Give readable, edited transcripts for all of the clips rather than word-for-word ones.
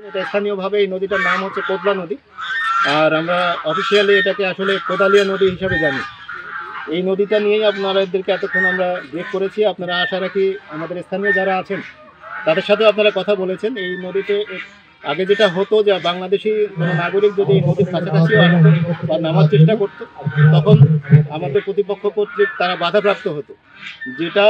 এটা স্থানীয়ভাবে এই নদীটার নাম হচ্ছে কোদলা নদী, আর আমরা অফিসিয়ালি এটাকে আসলে কোদালিয়া নদী হিসাবে জানি। এই নদীটা নিয়েই আপনাদেরকে এতক্ষণ আমরা ব্রেক করেছি। আপনারা আশা রাখি আমাদের স্থানীয় যারা আছেন তাদের সাথেও আপনারা কথা বলেছেন। এই নদীতে আগে যেটা হতো যে বাংলাদেশি কোনো নাগরিক যদি এই নদীর কাছাকাছিও আসতো বা নামার চেষ্টা করতো, তখন আমাদের প্রতিপক্ষ কর্তৃক তারা বাধাপ্রাপ্ত হতো, যেটা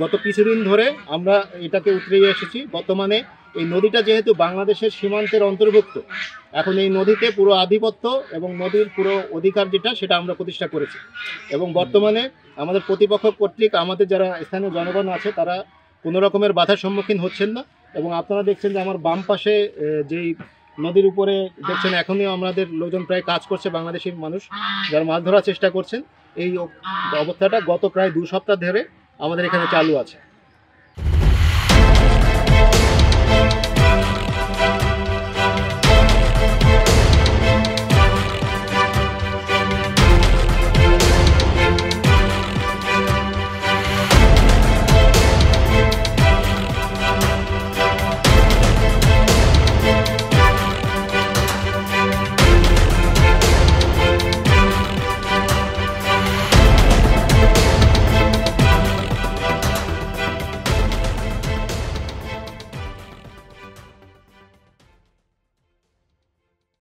গত কিছুদিন ধরে আমরা এটাকে উতরিয়ে এসেছি। বর্তমানে এই নদীটা যেহেতু বাংলাদেশের সীমান্তের অন্তর্ভুক্ত, এখন এই নদীতে পুরো আধিপত্য এবং নদীর পুরো অধিকার যেটা সেটা আমরা প্রতিষ্ঠা করেছি। এবং বর্তমানে আমাদের প্রতিপক্ষ কর্তৃক আমাদের যারা স্থানীয় জনগণ আছে তারা কোনো রকমের বাধার সম্মুখীন হচ্ছেন না। এবং আপনারা দেখছেন যে আমার বাম পাশে যেই নদীর উপরে দেখছেন এখনই আমাদের লোকজন প্রায় কাজ করছে, বাংলাদেশি মানুষ যারা মাছ ধরার চেষ্টা করছেন। এই অবস্থাটা গত প্রায় 2 সপ্তাহ ধরে আমাদের এখানে চালু আছে।